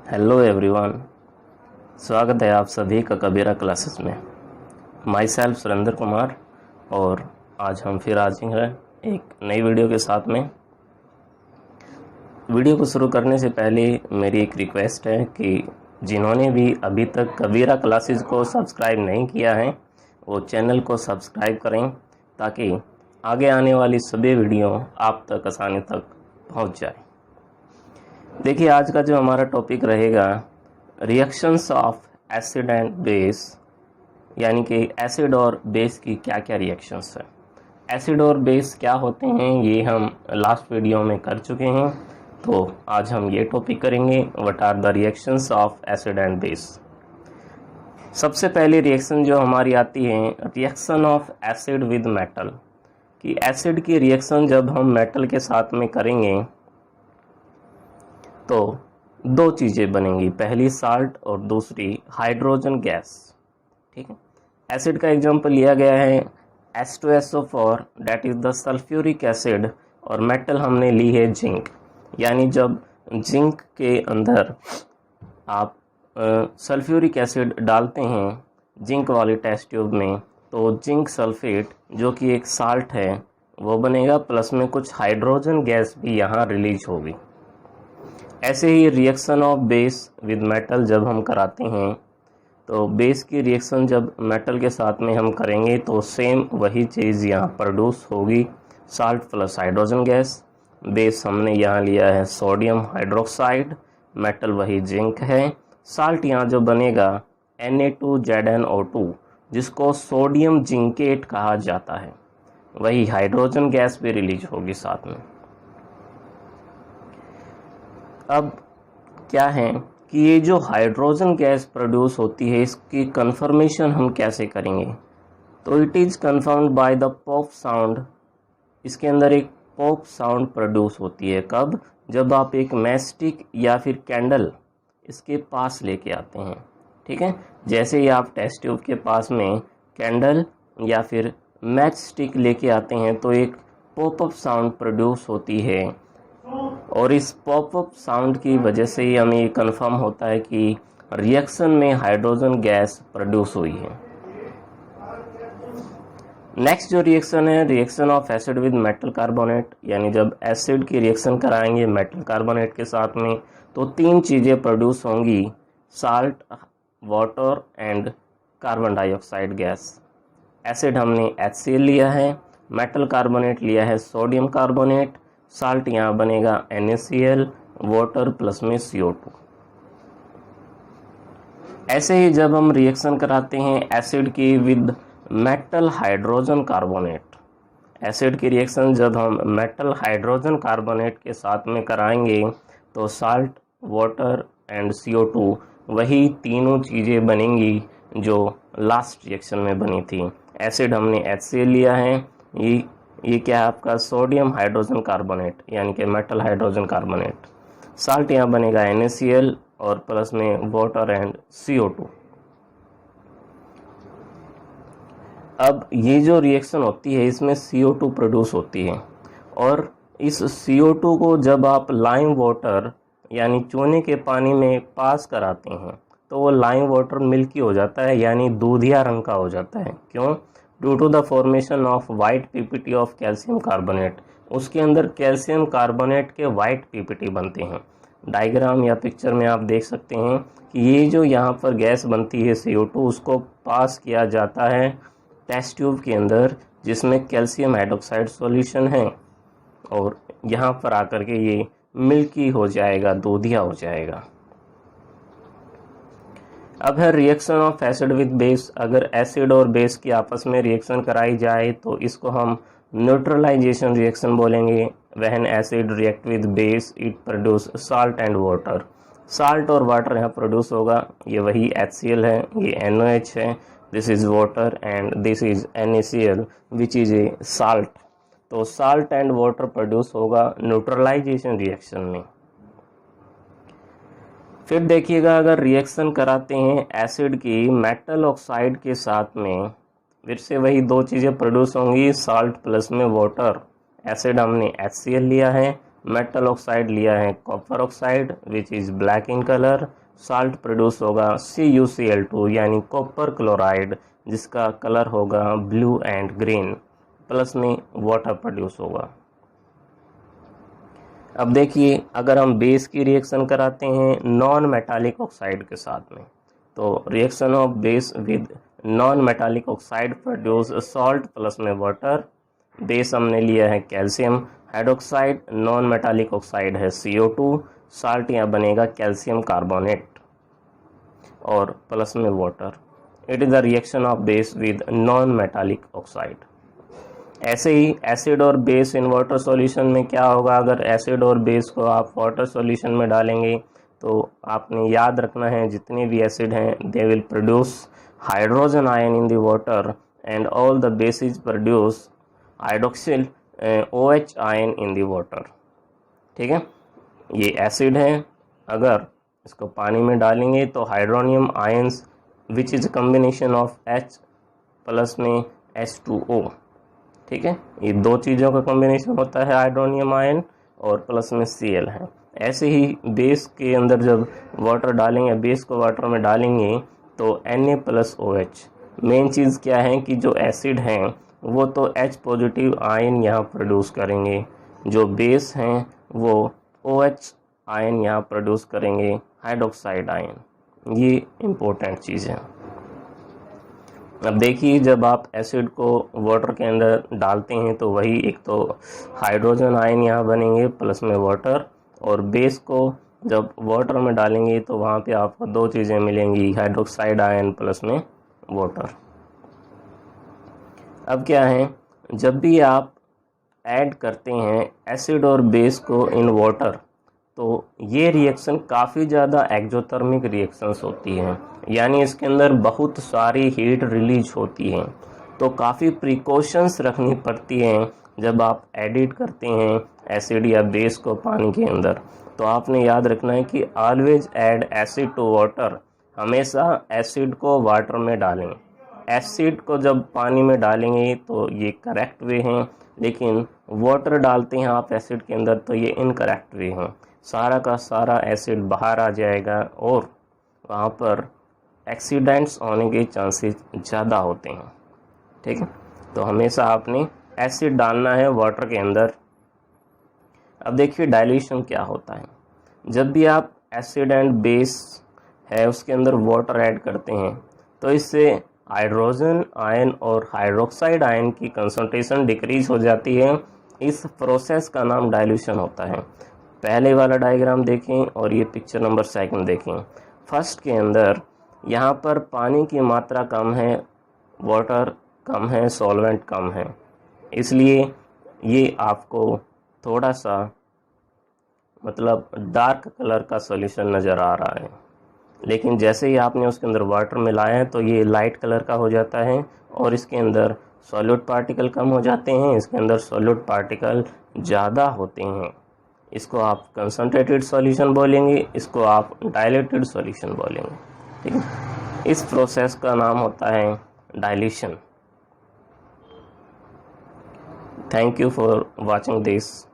Hello everyone, स्वागत है आप सभी का कबीरा क्लासेस में। माई सेल्फ सुरेंद्र कुमार और आज हम फिर हाजिर हैं एक नई वीडियो के साथ में। वीडियो को शुरू करने से पहले मेरी एक रिक्वेस्ट है कि जिन्होंने भी अभी तक कबीरा क्लासेस को सब्सक्राइब नहीं किया है वो चैनल को सब्सक्राइब करें ताकि आगे आने वाली सभी वीडियो आप तक आसानी तक पहुंच जाए। देखिए, आज का जो हमारा टॉपिक रहेगा reactions of acid and base, यानी कि एसिड और बेस की क्या क्या रिएक्शंस है। एसिड और बेस क्या होते हैं ये हम लास्ट वीडियो में कर चुके हैं, तो आज हम ये टॉपिक करेंगे, what are the reactions of acid and base. सबसे पहली रिएक्शन जो हमारी आती है reaction of acid with metal, कि एसिड की रिएक्शन जब हम मेटल के साथ में करेंगे तो दो चीज़ें बनेंगी, पहली साल्ट और दूसरी हाइड्रोजन गैस। ठीक है, एसिड का एग्जांपल लिया गया है H2SO4 that is the sulphuric acid, और मेटल हमने ली है जिंक। यानी जब जिंक के अंदर आप सल्फ्यूरिक एसिड डालते हैं जिंक वाली टेस्ट ट्यूब में, तो जिंक सल्फेट जो कि एक साल्ट है वो बनेगा, प्लस में कुछ हाइड्रोजन गैस भी यहाँ रिलीज होगी। ऐसे ही reaction of base with metal जब हम कराते हैं तो बेस की रिएक्शन जब मेटल के साथ में हम करेंगे तो सेम वही चीज़ यहाँ प्रोड्यूस होगी, salt plus hydrogen gas. Base हमने यहाँ लिया है सोडियम हाइड्रोक्साइड, मेटल वही जिंक है। साल्ट यहाँ जो बनेगा Na2ZnO2 जिसको सोडियम जिंकेट कहा जाता है, वही हाइड्रोजन गैस भी रिलीज होगी साथ में। अब क्या है कि ये जो हाइड्रोजन गैस प्रोड्यूस होती है इसकी कंफर्मेशन हम कैसे करेंगे, तो it is confirmed by the pop sound. इसके अंदर एक पॉप साउंड प्रोड्यूस होती है, कब? जब आप एक मैचस्टिक या फिर कैंडल इसके पास लेके आते हैं। ठीक है, जैसे ही आप टेस्ट ट्यूब के पास में कैंडल या फिर मैच स्टिक लेके आते हैं तो एक पॉपअप साउंड प्रोड्यूस होती है, और इस पॉपअप साउंड की वजह से ही हमें ये कन्फर्म होता है कि रिएक्शन में हाइड्रोजन गैस प्रोड्यूस हुई है। नेक्स्ट जो रिएक्शन है reaction of acid with metal carbonate, यानी जब एसिड की रिएक्शन कराएंगे मेटल कार्बोनेट के साथ में तो तीन चीज़ें प्रोड्यूस होंगी, salt, water and carbon dioxide gas. Acid हमने HCl लिया है, मेटल कार्बोनेट लिया है सोडियम कार्बोनेट, साल्ट यहाँ बनेगा NaCl, वाटर प्लस में CO2। ऐसे ही जब हम रिएक्शन कराते हैं एसिड की with metal hydrogen carbonate, acid की रिएक्शन जब हम मेटल हाइड्रोजन कार्बोनेट के साथ में कराएंगे तो साल्ट, वाटर एंड CO2 वही तीनों चीज़ें बनेंगी जो लास्ट रिएक्शन में बनी थी। एसिड हमने HCl लिया है, ये क्या है आपका सोडियम हाइड्रोजन कार्बोनेट यानी कि मेटल हाइड्रोजन कार्बोनेट। साल्ट यहाँ बनेगा NaCl और प्लस में वाटर एंड CO2। अब ये जो रिएक्शन होती है इसमें CO2 प्रोड्यूस होती है, और इस CO2 को जब आप लाइम वाटर यानी चूने के पानी में पास कराते हैं तो वो लाइम वाटर मिल्की हो जाता है, यानी दूधिया रंग का हो जाता है। क्यों? Due to the formation of white PPT of calcium carbonate. उसके अंदर कैल्शियम कार्बोनेट के वाइट PPT बनते हैं। डायग्राम या पिक्चर में आप देख सकते हैं कि ये जो यहाँ पर गैस बनती है CO2, उसको पास किया जाता है टेस्ट ट्यूब के अंदर जिसमें कैल्शियम हाइड्रोक्साइड सॉल्यूशन है, और यहाँ पर आकर के ये मिल्की हो जाएगा, दूधिया हो जाएगा। अब है reaction of acid with base. अगर एसिड और बेस की आपस में रिएक्शन कराई जाए तो इसको हम न्यूट्रलाइजेशन रिएक्शन बोलेंगे। When acid react with base it produce salt and water. Salt और वाटर यहाँ प्रोड्यूस होगा, ये वही HCl है, ये NaOH है, this is water and this is NaCl which is a salt. तो साल्ट एंड वाटर प्रोड्यूस होगा न्यूट्रलाइजेशन रिएक्शन में। फिर देखिएगा अगर रिएक्शन कराते हैं एसिड की मेटल ऑक्साइड के साथ में, फिर से वही दो चीज़ें प्रोड्यूस होंगी, साल्ट प्लस में वाटर। एसिड हमने HCl लिया है, मेटल ऑक्साइड लिया है copper oxide which is black in colour, salt produce होगा CuCl2 यानी कॉपर क्लोराइड जिसका कलर होगा ब्लू एंड ग्रीन, प्लस में वाटर प्रोड्यूस होगा। अब देखिए अगर हम बेस की रिएक्शन कराते हैं नॉन मेटालिक ऑक्साइड के साथ में, तो reaction of base with non metallic oxide produce salt plus में वाटर। बेस हमने लिया है calcium hydroxide, non metallic oxide है CO2, साल्ट यहाँ बनेगा कैल्शियम कार्बोनेट और प्लस में water. It is the reaction of base with non metallic oxide. ऐसे ही एसिड और बेस इन वाटर सॉल्यूशन में क्या होगा, अगर एसिड और बेस को आप वाटर सॉल्यूशन में डालेंगे तो आपने याद रखना है जितने भी एसिड हैं they will produce hydrogen ion in the water and all the basis produce hydroxyl OH ion in the water. ठीक है, ये एसिड है, अगर इसको पानी में डालेंगे तो hydronium ions which is combination of H plus में H2O। ठीक है, ये दो चीज़ों का कॉम्बिनेशन होता है हाइड्रोनियम आयन और प्लस में Cl है। ऐसे ही बेस के अंदर जब वाटर डालेंगे, बेस को वाटर में डालेंगे तो Na+OH। मेन चीज़ क्या है कि जो एसिड हैं वो तो H पॉजिटिव आयन यहाँ प्रोड्यूस करेंगे, जो बेस हैं वो OH आयन यहाँ प्रोड्यूस करेंगे, हाइड्रोक्साइड आयन। ये इम्पोर्टेंट चीज़ है। अब देखिए जब आप एसिड को वाटर के अंदर डालते हैं तो वही एक तो हाइड्रोजन आयन यहाँ बनेंगे प्लस में वाटर, और बेस को जब वाटर में डालेंगे तो वहाँ पे आपको दो चीज़ें मिलेंगी, हाइड्रोक्साइड आयन प्लस में वाटर। अब क्या है, जब भी आप ऐड करते हैं एसिड और बेस को इन वाटर तो ये रिएक्शन काफ़ी ज़्यादा एक्जोथर्मिक रिएक्शंस होती हैं, यानी इसके अंदर बहुत सारी हीट रिलीज होती है। तो काफ़ी प्रिकॉशंस रखनी पड़ती हैं जब आप एडिट करते हैं एसिड या बेस को पानी के अंदर। तो आपने याद रखना है कि always add acid to water, हमेशा एसिड को वाटर में डालें। एसिड को जब पानी में डालेंगे तो ये करेक्ट वे हैं, लेकिन वाटर डालते हैं आप एसिड के अंदर तो ये इनकरेक्ट वे हैं। सारा का सारा एसिड बाहर आ जाएगा और वहाँ पर एक्सीडेंट्स होने के चांसेस ज़्यादा होते हैं। ठीक है, तो हमेशा आपने एसिड डालना है वाटर के अंदर। अब देखिए डाइल्यूशन क्या होता है। जब भी आप एसिड एंड बेस है उसके अंदर वाटर ऐड करते हैं तो इससे हाइड्रोजन आयन और हाइड्रोक्साइड आयन की कंसंट्रेशन डिक्रीज हो जाती है। इस प्रोसेस का नाम डाइल्यूशन होता है। पहले वाला डायग्राम देखें और ये पिक्चर नंबर 2 देखें। फर्स्ट के अंदर यहाँ पर पानी की मात्रा कम है, वाटर कम है, सॉल्वेंट कम है, इसलिए ये आपको थोड़ा सा मतलब डार्क कलर का सॉल्यूशन नज़र आ रहा है। लेकिन जैसे ही आपने उसके अंदर वाटर मिलाया है तो ये लाइट कलर का हो जाता है और इसके अंदर सॉल्यूट पार्टिकल कम हो जाते हैं, इसके अंदर सॉल्यूट पार्टिकल ज़्यादा होते हैं। इसको आप कंसंट्रेटेड सॉल्यूशन बोलेंगे, इसको आप डाइल्यूटेड सॉल्यूशन बोलेंगे। ठीक है, इस प्रोसेस का नाम होता है dilution. Thank you for watching this.